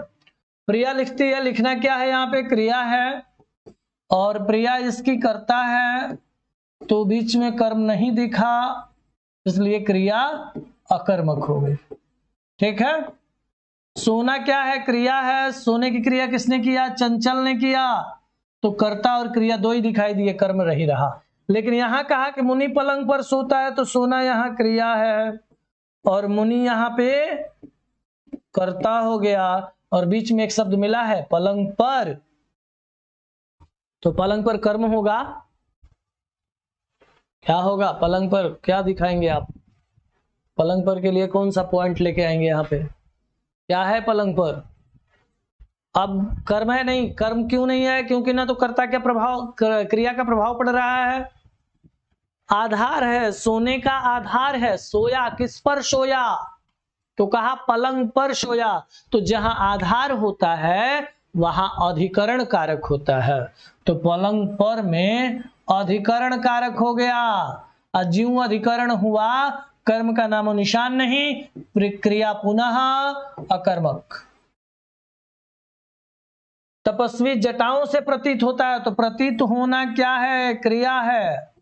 प्रिया लिखती है, लिखना क्या है? यहाँ पे क्रिया है, और प्रिया इसकी कर्ता है, तो बीच में कर्म नहीं दिखा, इसलिए क्रिया अकर्मक हो गई। ठीक है, सोना क्या है? क्रिया है। सोने की क्रिया किसने किया? चंचल ने किया, तो कर्ता और क्रिया दो ही दिखाई दिए, कर्म रही रहा। लेकिन यहां कहा कि मुनि पलंग पर सोता है, तो सोना यहाँ क्रिया है, और मुनि यहाँ पे कर्ता हो गया, और बीच में एक शब्द मिला है पलंग पर, तो पलंग पर कर्म होगा। क्या होगा? पलंग पर क्या दिखाएंगे आप? पलंग पर के लिए कौन सा पॉइंट लेके आएंगे? यहाँ पे क्या है पलंग पर? अब कर्म है नहीं। कर्म क्यों नहीं है? क्योंकि ना तो कर्ता का प्रभाव, क्रिया का प्रभाव पड़ रहा है, आधार है, सोने का आधार है। सोया, किस पर सोया? तो कहा पलंग पर सोया। तो जहां आधार होता है वहां अधिकरण कारक होता है, तो पलंग पर में अधिकरण कारक हो गया। और ज्यों अधिकरण हुआ, कर्म का नामो निशान नहीं, प्रक्रिया पुनः अकर्मक। तपस्वी जटाओं से प्रतीत होता है, तो प्रतीत होना क्या है? क्रिया है।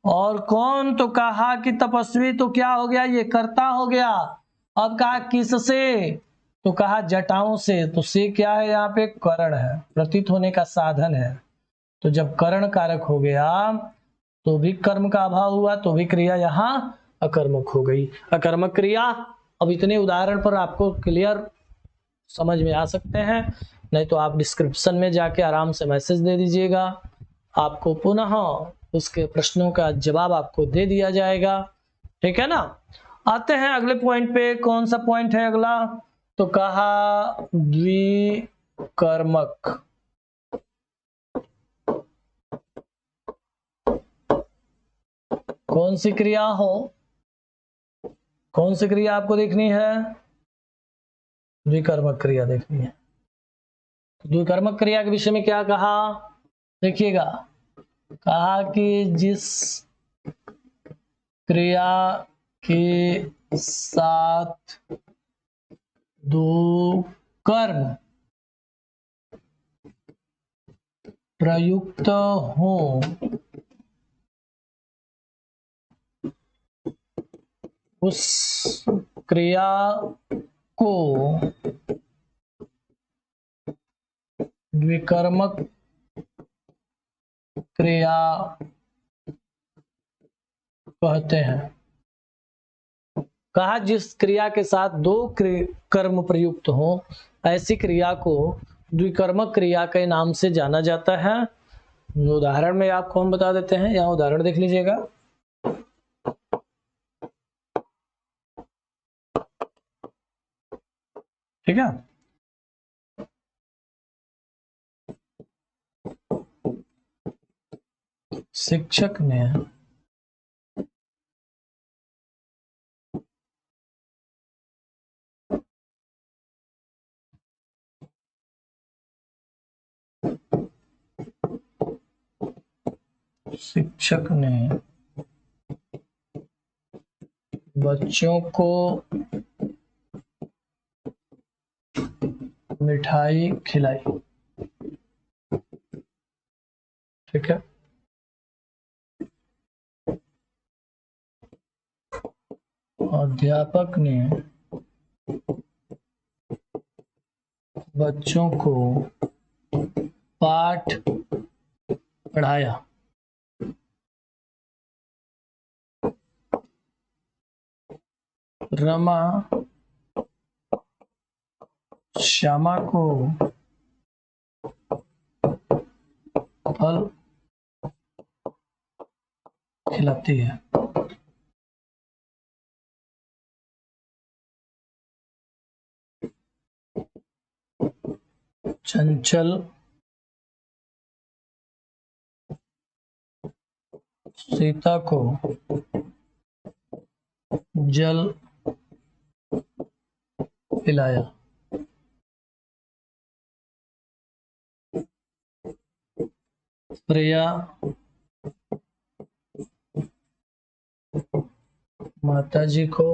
और कौन? तो कहा कि तपस्वी तो क्या हो गया? ये कर्ता हो गया। अब कहा किससे? तो कहा जटाओं से। तो से क्या है? यहाँ पे करण है, प्रतीत होने का साधन है। तो जब करण कारक हो गया तो भी कर्म का अभाव हुआ, तो भी क्रिया यहाँ अकर्मक हो गई। अकर्मक क्रिया। अब इतने उदाहरण पर आपको क्लियर समझ में आ सकते हैं, नहीं तो आप डिस्क्रिप्शन में जाके आराम से मैसेज दे दीजिएगा, आपको पुनः उसके प्रश्नों का जवाब आपको दे दिया जाएगा। ठीक है ना। आते हैं अगले पॉइंट पे। कौन सा पॉइंट है अगला? तो कहा द्विकर्मक। कौन सी क्रिया हो? कौन सी क्रिया आपको देखनी है? द्विकर्मक क्रिया देखनी है। द्विकर्मक क्रिया के विषय में क्या कहा? देखिएगा, कहा कि जिस क्रिया के साथ दो कर्म प्रयुक्त हो उस क्रिया को द्विकर्मक क्रिया कहते हैं। कहा जिस क्रिया के साथ दो कर्म प्रयुक्त हो ऐसी क्रिया को द्विकर्मक क्रिया के नाम से जाना जाता है। उदाहरण में आपको हम बता देते हैं, यहाँ उदाहरण देख लीजिएगा। ठीक है। शिक्षक ने बच्चों को मिठाई खिलाई। ठीक है। अध्यापक ने बच्चों को पाठ पढ़ाया। रमा श्यामा को फल खिलाती है। चंचल सीता को जल पिलाया। प्रिया माताजी को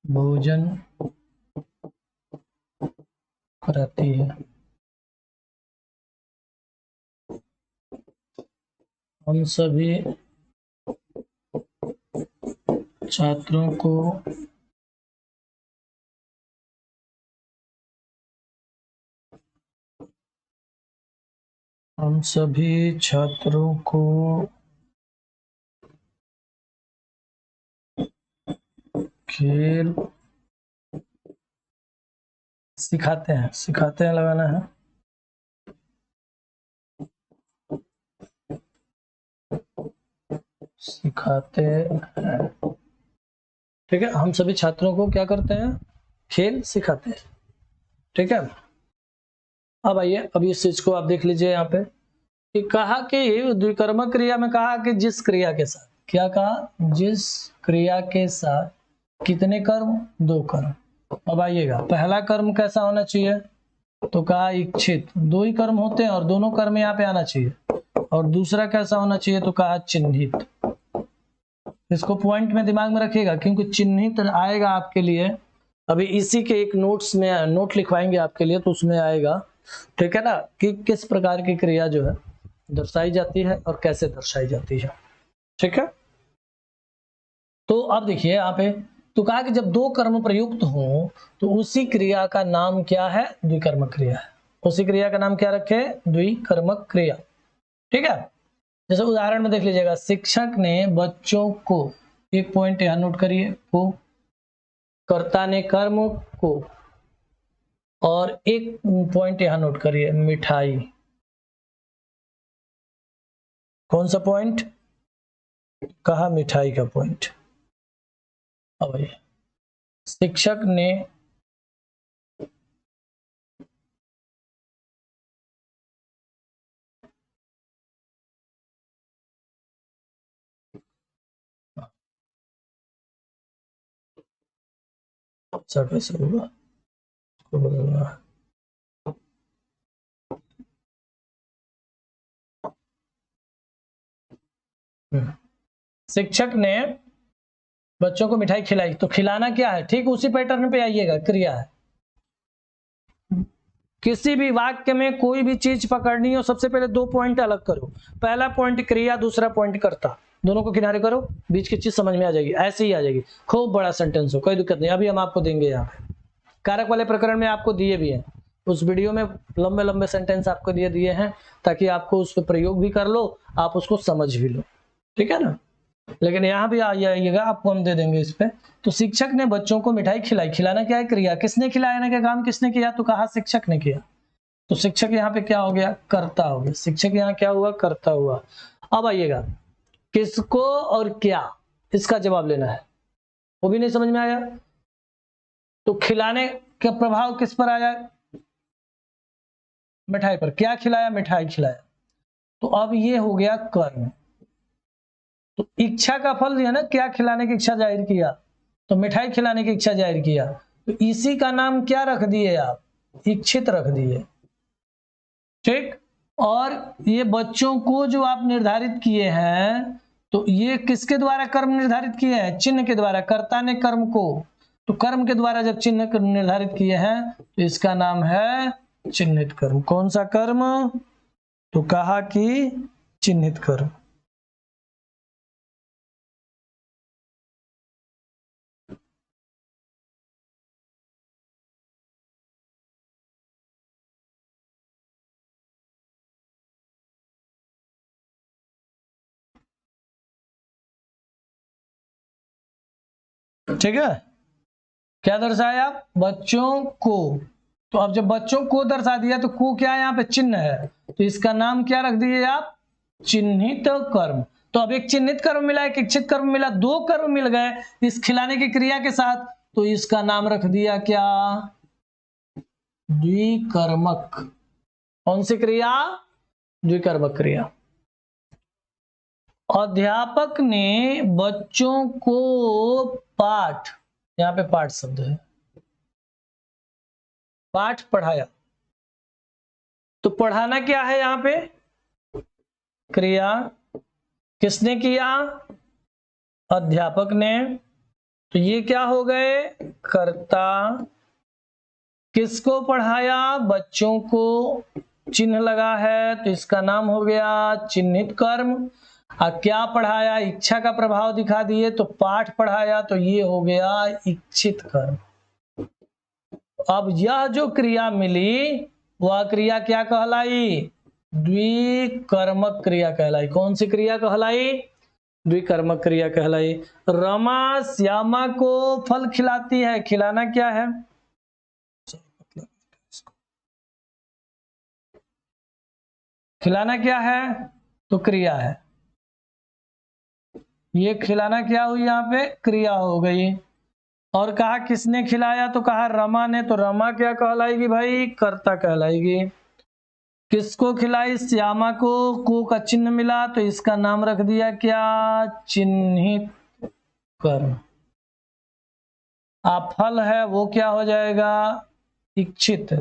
भोजन कराती है। हम सभी छात्रों को खेल सिखाते हैं लगाना है। सिखाते हैं। ठीक है। हम सभी छात्रों को क्या करते हैं? खेल सिखाते हैं। ठीक है। अब आइए, अब इस चीज को आप देख लीजिए यहाँ पे कि कहा कि द्विकर्मक क्रिया में कहा कि जिस क्रिया के साथ, क्या कहा? जिस क्रिया के साथ कितने कर्म? दो कर्म। अब आइएगा, पहला कर्म कैसा होना चाहिए? तो कहा इच्छित। दो ही कर्म होते हैं और दोनों कर्म यहाँ पे आना चाहिए। और दूसरा कैसा होना चाहिए, तो कहा चिन्हित। इसको पॉइंट में दिमाग में रखिएगा, क्योंकि चिन्हित आएगा आपके लिए। अभी इसी के एक नोट्स में नोट लिखवाएंगे आपके लिए, तो उसमें आएगा, ठीक है ना, कि किस प्रकार की क्रिया जो है दर्शाई जाती है और कैसे दर्शाई जाती है। ठीक है, तो अब देखिए यहाँ पे, तो कहा कि जब दो कर्म प्रयुक्त हो तो उसी क्रिया का नाम क्या है, द्विकर्मक क्रिया है। उसी क्रिया का नाम क्या रखे, द्विकर्मक क्रिया। ठीक है, जैसे उदाहरण में देख लीजिएगा, शिक्षक ने बच्चों को, एक पॉइंट यहां नोट करिए, को, कर्ता ने कर्म को, और एक पॉइंट यहां नोट करिए, मिठाई। कौन सा पॉइंट, कहा मिठाई का पॉइंट। अब शिक्षक ने कैसे होगा, इसको बदलना है। शिक्षक ने बच्चों को मिठाई खिलाई, तो खिलाना क्या है, ठीक उसी पैटर्न पे आइएगा, क्रिया है। किसी भी वाक्य में कोई भी चीज पकड़नी हो, सबसे पहले दो पॉइंट अलग करो। पहला पॉइंट क्रिया, दूसरा पॉइंट कर्ता, दोनों को किनारे करो, बीच की चीज समझ में आ जाएगी, ऐसे ही आ जाएगी। खूब बड़ा सेंटेंस हो, कोई दिक्कत नहीं, अभी हम आपको देंगे। यहाँ पे कारक वाले प्रकरण में आपको दिए भी हैं, उस वीडियो में लंबे लंबे सेंटेंस आपको दिए हैं, ताकि आपको उस पर प्रयोग भी कर लो, आप उसको समझ भी लो। ठीक है ना, लेकिन यहाँ भी आइएगा, आपको हम दे देंगे इस पे। तो शिक्षक ने बच्चों को मिठाई खिलाई, खिलाना क्या है, क्रिया। किसने खिलाने का काम किसने किया, तो कहा शिक्षक ने किया। तो शिक्षक यहाँ पे क्या हो गया, कर्ता हो गया। शिक्षक यहाँ क्या हुआ, कर्ता हुआ। अब आइएगा, किसको और क्या, इसका जवाब लेना है, वो भी नहीं समझ में आया। तो खिलाने का प्रभाव किस पर आया, मिठाई पर। क्या खिलाया, मिठाई खिलाया। तो अब ये हो गया कर्म। तो इच्छा का फल है ना, क्या खिलाने की इच्छा जाहिर किया, तो मिठाई खिलाने की इच्छा जाहिर किया, तो इसी का नाम क्या रख दिए आप, इच्छित रख दिए। ठीक, और ये बच्चों को जो आप निर्धारित किए हैं, तो ये किसके द्वारा कर्म निर्धारित किए हैं, चिन्ह के द्वारा। कर्ता ने कर्म को, तो कर्म के द्वारा जब चिन्ह निर्धारित किए हैं, तो इसका नाम है चिन्हित कर्म। कौन सा कर्म, तो कहा कि चिन्हित कर्म। ठीक है, क्या दर्शाया, बच्चों को। तो अब जब बच्चों को दर्शा दिया, तो को क्या है, यहाँ पे चिन्ह है, तो इसका नाम क्या रख दिए आप, चिन्हित कर्म। तो अब एक चिन्हित कर्म मिला, एक इच्छित कर्म मिला, दो कर्म मिल गए इस खिलाने की क्रिया के साथ, तो इसका नाम रख दिया क्या, द्विकर्मक। कौन सी क्रिया, द्विकर्मक क्रिया। अध्यापक ने बच्चों को पाठ, यहाँ पे पाठ शब्द है, पाठ पढ़ाया। तो पढ़ाना क्या है, यहाँ पे क्रिया। किसने किया, अध्यापक ने, तो ये क्या हो गए, कर्ता। किसको पढ़ाया, बच्चों को, चिन्ह लगा है, तो इसका नाम हो गया चिन्हित कर्म। और क्या पढ़ाया, इच्छा का प्रभाव दिखा दिए, तो पाठ पढ़ाया, तो ये हो गया इच्छित कर्म। अब यह जो क्रिया मिली, वह क्रिया क्या कहलाई, द्विकर्मक क्रिया कहलाई। कौन सी क्रिया कहलाई, द्विकर्मक क्रिया कहलाई। रमा श्यामा को फल खिलाती है, खिलाना क्या है, खिलाना क्या है, तो क्रिया है। ये खिलाना क्या हुई, यहाँ पे क्रिया हो गई। और कहा किसने खिलाया, तो कहा रमा ने, तो रमा क्या कहलाएगी भाई, कर्ता कहलाएगी। किसको खिलाई, श्यामा को का चिन्ह मिला, तो इसका नाम रख दिया क्या, चिन्हित कर्म। फल है वो क्या हो जाएगा, इच्छित।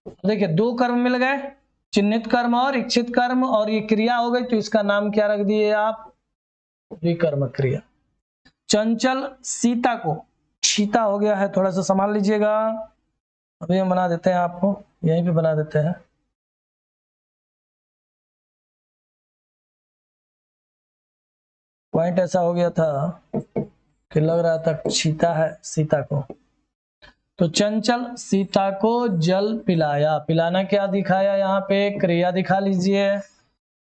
देखिए दो कर्म मिल गए, चिन्हित कर्म और इच्छित कर्म, और ये क्रिया हो गई तो इसका नाम क्या रख दिए आप? द्विकर्मक क्रिया। चंचल सीता को, सीता हो गया है, थोड़ा सा संभाल लीजिएगा। अभी हम बना देते हैं आपको, यहीं पे बना देते हैं। पॉइंट ऐसा हो गया था कि लग रहा था सीता है सीता को। तो चंचल सीता को जल पिलाया, पिलाना क्या दिखाया यहाँ पे? क्रिया दिखा लीजिए।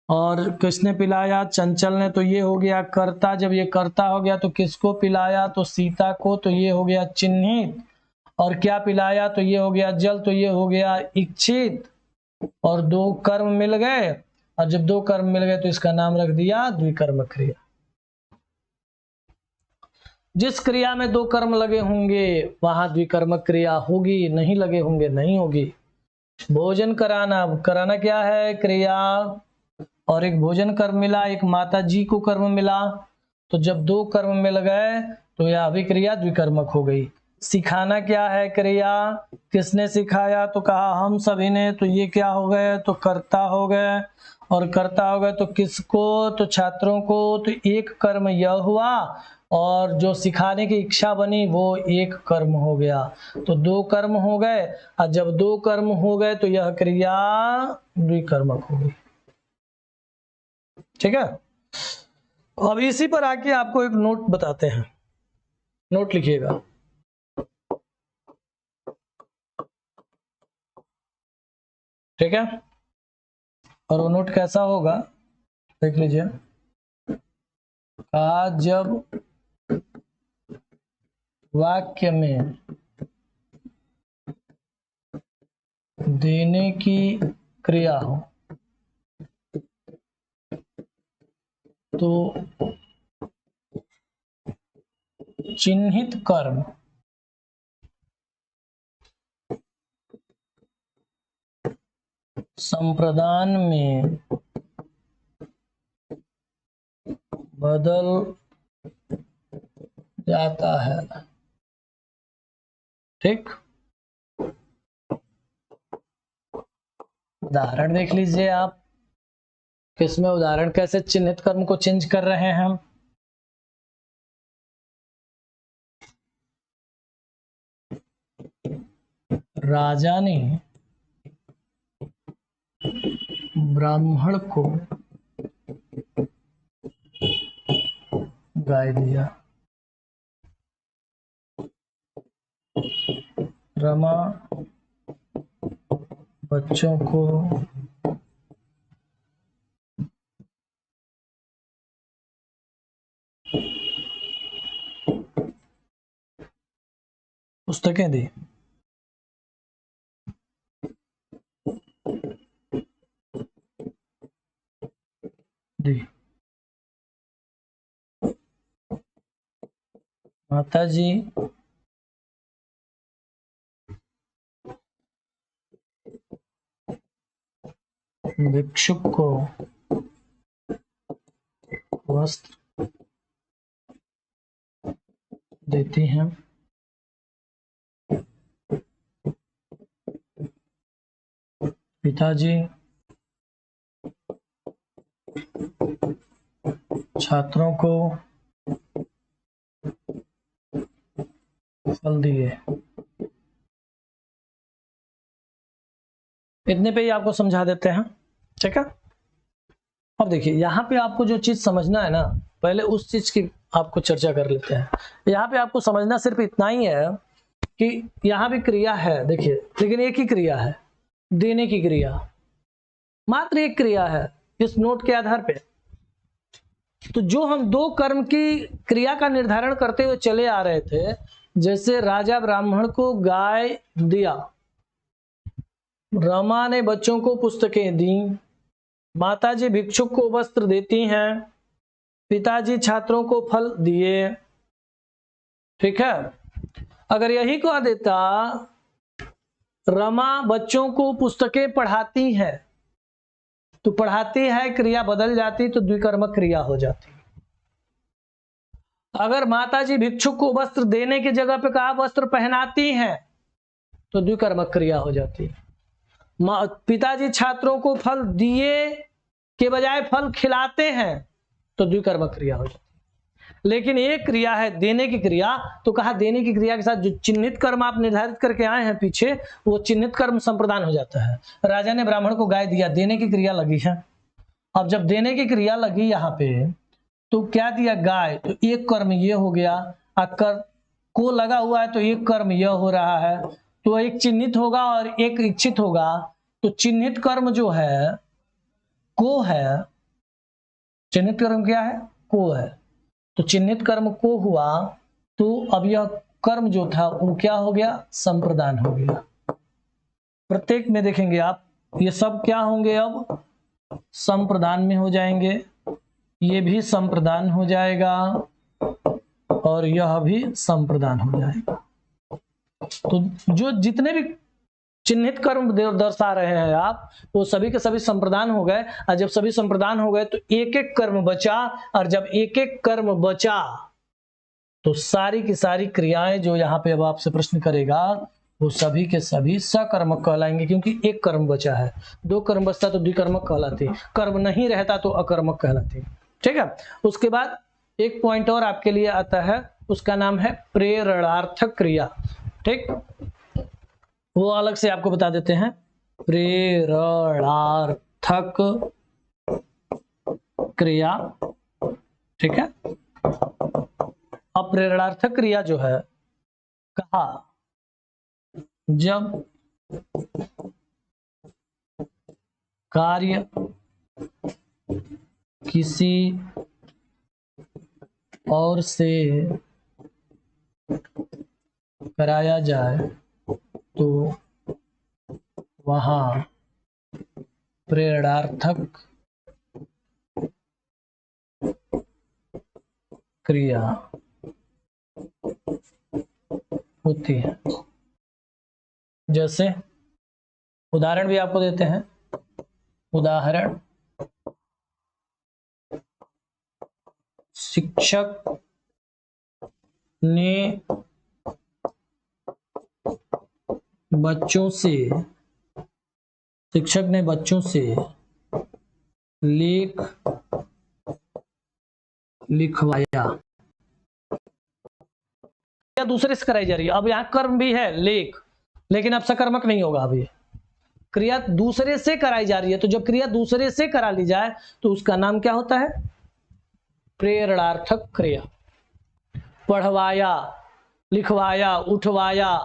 और किसने पिलाया? चंचल ने, तो ये हो गया कर्ता। जब ये कर्ता हो गया तो किसको पिलाया? तो सीता को, तो ये हो गया चिन्हित। और क्या पिलाया? तो ये हो गया जल, तो ये हो गया इच्छित। और दो कर्म मिल गए, और जब दो कर्म मिल गए तो इसका नाम रख दिया द्विकर्मक क्रिया। जिस क्रिया में दो कर्म लगे होंगे वहां द्विकर्मक क्रिया होगी, नहीं लगे होंगे नहीं होगी। भोजन कराना, कराना क्या है? क्रिया। और एक भोजन कर्म मिला, एक माता जी को कर्म मिला। तो जब दो कर्म मिल गए तो यह अभिक्रिया द्विकर्मक हो गई। सिखाना क्या है? क्रिया। किसने सिखाया? तो कहा हम सभी ने, तो ये क्या हो गए? तो कर्ता हो गए। और कर्ता हो गए तो किसको? तो छात्रों को। तो एक कर्म यह हुआ, और जो सिखाने की इच्छा बनी वो एक कर्म हो गया। तो दो कर्म हो गए, और जब दो कर्म हो गए तो यह क्रिया द्विकर्मक हो गई। ठीक है। अब इसी पर आके आपको एक नोट बताते हैं, नोट लिखिएगा। ठीक है। और वो नोट कैसा होगा देख लीजिए। जब वाक्य में देने की क्रिया हो तो चिन्हित कर्म संप्रदान में बदल जाता है। ठीक। उदाहरण देख लीजिए आप, किसमें उदाहरण कैसे चिन्हित कर्म को चेंज कर रहे हैं हम। राजा ने ब्राह्मण को गाय दिया। रमा बच्चों को पुस्तकें दी। माता जी भिक्षुक को वस्त्र देती हैं। पिताजी छात्रों को फल दिए। इतने पे ही आपको समझा देते हैं। ठीक है। अब देखिए यहाँ पे आपको जो चीज समझना है ना, पहले उस चीज की आपको चर्चा कर लेते हैं। यहाँ पे आपको समझना सिर्फ इतना ही है कि यहाँ भी क्रिया है, देखिए, लेकिन एक ही क्रिया है, देने की क्रिया, मात्र एक क्रिया है इस नोट के आधार पे। तो जो हम दो कर्म की क्रिया का निर्धारण करते हुए चले आ रहे थे, जैसे राजा ब्राह्मण को गाय दिया, रमा ने बच्चों को पुस्तकें दी, माताजी भिक्षुक को वस्त्र देती हैं, पिताजी छात्रों को फल दिए। ठीक है। अगर यही कह देता रमा बच्चों को पुस्तकें पढ़ाती है, तो पढ़ाती है क्रिया बदल जाती, तो द्विकर्मक क्रिया हो जाती। अगर माताजी भिक्षुक को वस्त्र देने की जगह पे कहा वस्त्र पहनाती हैं, तो द्विकर्मक क्रिया हो जाती। पिताजी छात्रों को फल दिए के बजाय फल खिलाते हैं तो द्विकर्मक क्रिया हो जाती है। लेकिन एक क्रिया है देने की क्रिया, तो कहा देने की क्रिया के साथ जो चिन्हित कर्म आप निर्धारित करके आए हैं पीछे, वो चिन्हित कर्म संप्रदान हो जाता है। राजा ने ब्राह्मण को गाय दिया, देने की क्रिया लगी है। अब जब देने की क्रिया लगी यहाँ पे, तो क्या दिया गाय, तो एक कर्म ये हो गया, अकर को लगा हुआ है तो एक कर्म यह हो रहा है, तो एक चिन्हित होगा और एक इच्छित होगा। तो चिन्हित कर्म जो है को है, चिन्हित कर्म क्या है, को है, तो चिन्हित कर्म को हुआ, तो अब यह कर्म जो था वो क्या हो गया, संप्रदान हो गया। प्रत्येक में देखेंगे आप, ये सब क्या होंगे, अब संप्रदान में हो जाएंगे, ये भी संप्रदान हो जाएगा और यह भी संप्रदान हो जाएगा। तो जो जितने भी चिन्हित कर्म दर्शा रहे हैं आप, वो सभी के सभी संप्रदान हो गए। और जब सभी संप्रदान हो गए तो एक एक कर्म बचा, और जब एक एक कर्म बचा तो सारी की सारी क्रियाएं जो यहाँ पे अब आपसे प्रश्न करेगा, वो सभी के सभी सकर्मक कहलाएंगे, क्योंकि एक कर्म बचा है। दो कर्म बचता तो द्विकर्मक कहलाती, कर्म नहीं रहता तो अकर्मक कहलाती। ठीक है। उसके बाद एक पॉइंट और आपके लिए आता है, उसका नाम है प्रेरणार्थक क्रिया। ठीक, वो अलग से आपको बता देते हैं। प्रेरणार्थक क्रिया, ठीक है। अब प्रेरणार्थक क्रिया जो है, कहा जब कार्य किसी और से कराया जाए तो वहां प्रेरणार्थक क्रिया होती है। जैसे उदाहरण भी आपको देते हैं। उदाहरण, शिक्षक ने बच्चों से लेख लिखवाया, या दूसरे से कराई जा रही है। अब यहां कर्म भी है लेख, लेकिन अब सकर्मक नहीं होगा। अभी क्रिया दूसरे से कराई जा रही है, तो जब क्रिया दूसरे से करा ली जाए तो उसका नाम क्या होता है, प्रेरणार्थक क्रिया। पढ़वाया, लिखवाया, उठवाया,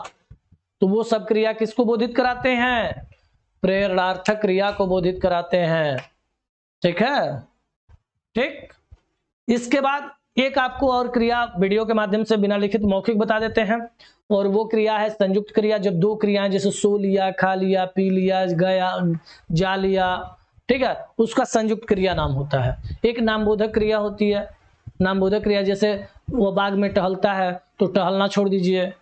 तो वो सब क्रिया किसको बोधित कराते हैं, प्रेरणार्थक क्रिया को बोधित कराते हैं। ठीक है। ठीक, इसके बाद एक आपको और क्रिया वीडियो के माध्यम से बिना लिखित मौखिक बता देते हैं, और वो क्रिया है संयुक्त क्रिया। जब दो क्रियाएं जैसे सो लिया, खा लिया, पी लिया, गया, जा लिया, ठीक है, उसका संयुक्त क्रिया नाम होता है। एक नामबोधक क्रिया होती है। नामबोधक क्रिया जैसे वो बाग में टहलता है तो टहलना छोड़ दीजिए,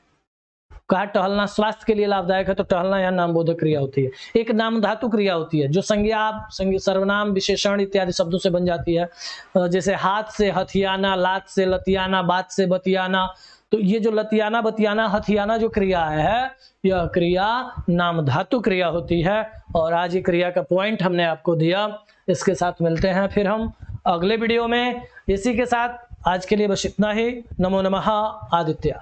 कहा टहलना स्वास्थ्य के लिए लाभदायक है तो टहलना, यह नामबोधक क्रिया होती है। एक नाम धातु क्रिया होती है जो संज्ञा, सर्वनाम, विशेषण इत्यादि शब्दों से बन जाती है। जैसे हाथ से हथियाना, लात से लतियाना, बात से बतियाना। तो ये जो लतियाना, बतियाना, हथियाना जो क्रिया है, यह क्रिया नाम धातु क्रिया होती है। और आज ये क्रिया का पॉइंट हमने आपको दिया। इसके साथ मिलते हैं फिर हम अगले वीडियो में। इसी के साथ आज के लिए बस इतना ही। नमो नमः आदित्य।